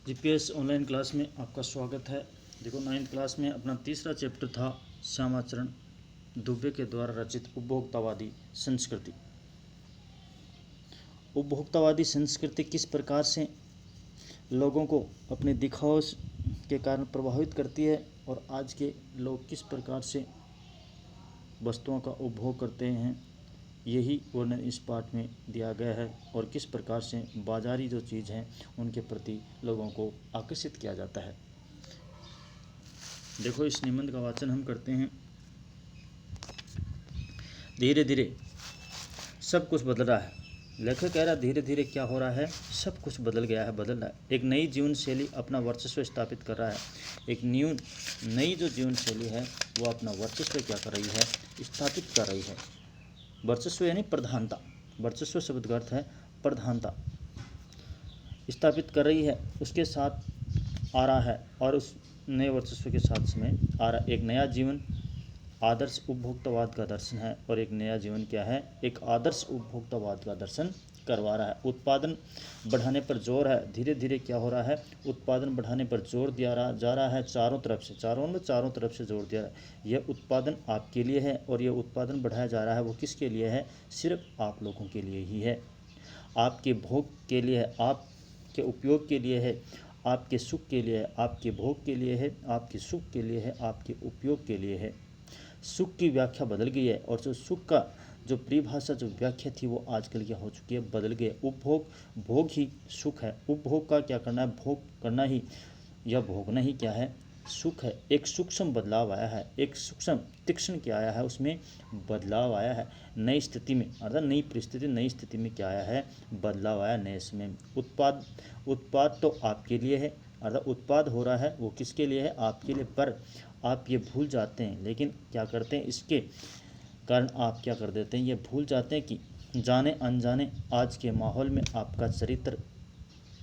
GPS online class में आपका स्वागत है। देखो 9th क्लास में अपना तीसरा चैप्टर था श्यामाचरण दुबे के द्वारा रचित उपभोक्तावादी संस्कृति। उपभोक्तावादी संस्कृति किस प्रकार से लोगों को अपने दिखाव के कारण प्रभावित करती है और आज के लोग किस प्रकार से वस्तुओं का उपभोग करते हैं, यही वर्णन इस पाठ में दिया गया है। और किस प्रकार से बाजारी जो चीज़ हैं उनके प्रति लोगों को आकर्षित किया जाता है। देखो इस निबंध का वाचन हम करते हैं। धीरे धीरे सब कुछ बदल रहा है। लेखक कह रहा है धीरे धीरे क्या हो रहा है, सब कुछ बदल गया है, बदल रहा है। एक नई जीवन शैली अपना वर्चस्व स्थापित कर रहा है। एक नई जो जीवन शैली है वो अपना वर्चस्व क्या कर रही है, स्थापित कर रही है। वर्चस्व यानी प्रधानता। वर्चस्व शब्द का अर्थ है प्रधानता। स्थापित कर रही है, उसके साथ आ रहा है और उस नए वर्चस्व के साथ में आ रहा एक नया जीवन आदर्श उपभोक्तावाद का दर्शन है। और एक नया जीवन क्या है, एक आदर्श उपभोक्तावाद का दर्शन करवा रहा है। उत्पादन बढ़ाने पर जोर है। धीरे धीरे क्या हो रहा है, उत्पादन बढ़ाने पर जोर दिया जा रहा है चारों तरफ से। चारों तरफ से जोर दिया रहा है। यह उत्पादन आपके लिए है और यह उत्पादन बढ़ाया जा रहा है वो किसके लिए है, सिर्फ आप लोगों के लिए ही है। आपके भोग के लिए है, आपके उपयोग के लिए है, आपके सुख के लिए है, आपके भोग के लिए है, आपके सुख के लिए है, आपके उपयोग के लिए है। सुख की व्याख्या बदल गई है और जो सुख का जो परिभाषा जो व्याख्या थी वो आजकल क्या हो चुकी है, बदल गई है। भोग ही सुख है। उपभोग का क्या करना है, भोग करना ही या भोगना ही क्या है, सुख है। एक सूक्ष्म बदलाव आया है, एक सूक्ष्म तीक्ष्ण क्या आया है, उसमें बदलाव आया है। नई स्थिति में अर्थात नई परिस्थिति, नई स्थिति में क्या आया है, बदलाव आया नए समय में। उत्पाद तो आपके लिए है, अर्थात उत्पाद हो रहा है वो किसके लिए है, आपके लिए। पर आप ये भूल जाते हैं, लेकिन क्या करते हैं, इसके कारण आप क्या कर देते हैं, ये भूल जाते हैं कि जाने अनजाने आज के माहौल में आपका चरित्र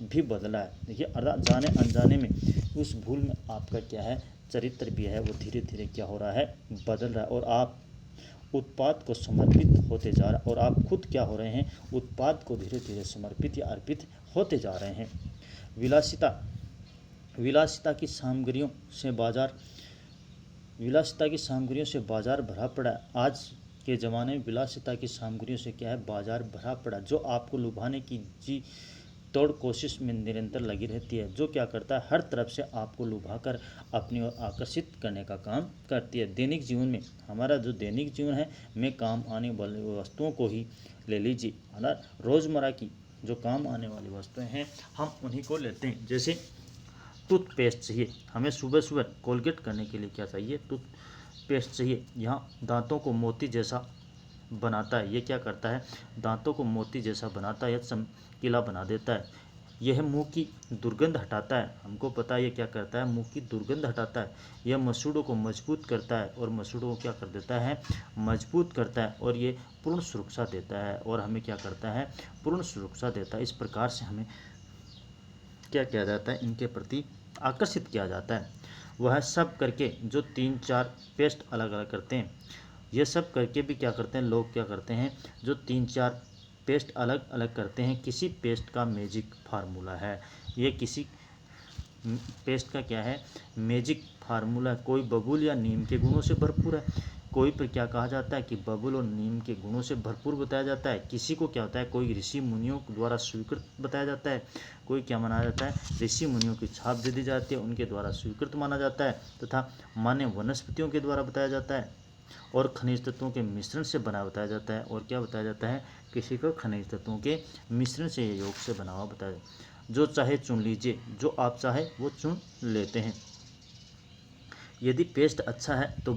भी बदला है। देखिए अर्थात जाने अनजाने में उस भूल में आपका क्या है, चरित्र भी है वो धीरे धीरे क्या हो रहा है, बदल रहा है। और आप उत्पाद को समर्पित होते जा रहा है और आप खुद क्या हो रहे हैं, उत्पाद को धीरे धीरे समर्पित या अर्पित होते जा रहे हैं। विलासिता की सामग्रियों से बाजार भरा पड़ा है। आज के ज़माने में विलासिता की सामग्रियों से क्या है, बाजार भरा पड़ा, जो आपको लुभाने की जी तोड़ कोशिश में निरंतर लगी रहती है, जो क्या करता है, हर तरफ से आपको लुभाकर अपनी ओर आकर्षित करने का काम करती है। दैनिक जीवन में हमारा जो दैनिक जीवन है में काम आने वाली वस्तुओं को ही ले लीजिए, है ना। रोज़मर्रा की जो काम आने वाली वस्तुएं हैं हम उन्हीं को लेते हैं। जैसे टूथपेस्ट चाहिए हमें, सुबह सुबह कोलगेट करने के लिए क्या चाहिए, टूथपेस्ट चाहिए। यहाँ दांतों को मोती जैसा बनाता है, ये क्या करता है, दांतों को मोती जैसा बनाता है या चमकीला बना देता है। यह मुंह की दुर्गंध हटाता है, हमको पता है ये क्या करता है, मुंह की दुर्गंध हटाता है। यह मसूड़ों को मजबूत करता है और मसूड़ों को क्या कर देता है, मजबूत करता है। और ये पूर्ण सुरक्षा देता है और हमें क्या करता है, पूर्ण सुरक्षा देता है। इस प्रकार से हमें क्या किया जाता है, इनके प्रति आकर्षित किया जाता है। वह सब करके जो 3-4 पेस्ट अलग अलग करते हैं, ये सब करके भी क्या करते हैं, लोग क्या करते हैं, जो 3-4 पेस्ट अलग अलग करते हैं, किसी पेस्ट का मैजिक फार्मूला है। ये किसी पेस्ट का क्या है, मैजिक फार्मूला। कोई बबूल या नीम के गुणों से भरपूर है, कोई पर क्या कहा जाता है कि बबूल और नीम के गुणों से भरपूर बताया जाता है। किसी को क्या होता है, कोई ऋषि मुनियों द्वारा स्वीकृत बताया जाता है, कोई क्या माना जाता है, ऋषि मुनियों की छाप दे दी जाती है, उनके द्वारा स्वीकृत माना जाता है, तथा मान्य वनस्पतियों के द्वारा बताया जाता है और खनिज तत्वों के मिश्रण से बना बताया जाता है। और क्या बताया जाता है, किसी को खनिज तत्वों के मिश्रण से योग से बना हुआ बताया जाता है। जो चाहे चुन लीजिए, जो आप चाहे वो चुन लेते हैं। यदि पेस्ट अच्छा है तो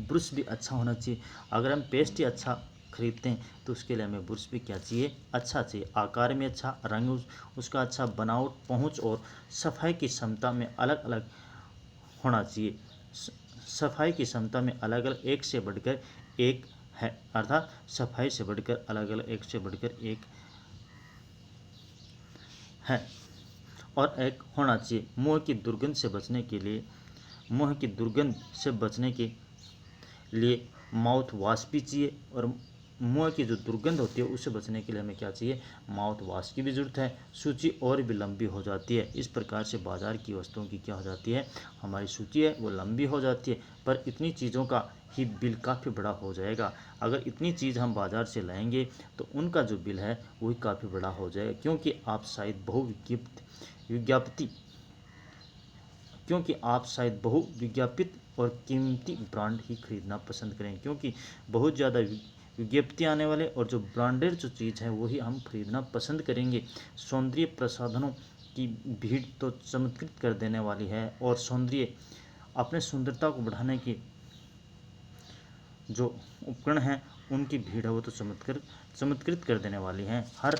ब्रश भी अच्छा होना चाहिए। अगर हम पेस्ट ही अच्छा खरीदते हैं तो उसके लिए हमें ब्रश भी क्या चाहिए, अच्छा चाहिए, आकार में अच्छा, रंग उसका अच्छा, बनावट, पहुंच और सफाई की क्षमता में अलग अलग होना चाहिए। सफाई की क्षमता में अलग अलग एक से बढ़कर एक है, अर्थात सफाई से बढ़कर अलग अलग एक से बढ़कर एक है और एक होना चाहिए। मुंह की दुर्गंध से बचने के लिए माउथ वॉश भी चाहिए और मुंह की जो दुर्गंध होती है उससे बचने के लिए हमें क्या चाहिए, माउथ वॉश की भी ज़रूरत है। सूची और भी लंबी हो जाती है। इस प्रकार से बाज़ार की वस्तुओं की क्या हो जाती है, हमारी सूची है वो लंबी हो जाती है, पर इतनी चीज़ों का ही बिल काफ़ी बड़ा हो जाएगा। अगर इतनी चीज़ हम बाज़ार से लाएंगे तो उनका जो बिल है वही काफ़ी बड़ा हो जाएगा, क्योंकि आप शायद बहुविज्ञापित और कीमती ब्रांड ही खरीदना पसंद करें, क्योंकि बहुत ज़्यादा विज्ञप्ति आने वाले और जो ब्रांडेड जो चीज़ है वही हम खरीदना पसंद करेंगे। सौंदर्य प्रसाधनों की भीड़ तो चमत्कृत कर देने वाली है, और अपने सुंदरता को बढ़ाने की जो उपकरण हैं उनकी भीड़ है वो तो चमत्कृत कर देने वाली हैं। हर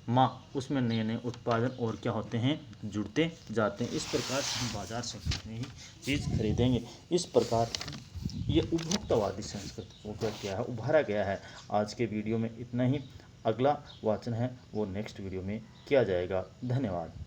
माह उसमें नए नए उत्पादन और क्या होते हैं, जुड़ते जाते हैं। इस प्रकार से हम बाजार से कितनी ही चीज़ खरीदेंगे। इस प्रकार ये उपभोक्तावादी संस्कृति को क्या किया है, उभारा गया है। आज के वीडियो में इतना ही। अगला वाचन है वो नेक्स्ट वीडियो में किया जाएगा। धन्यवाद।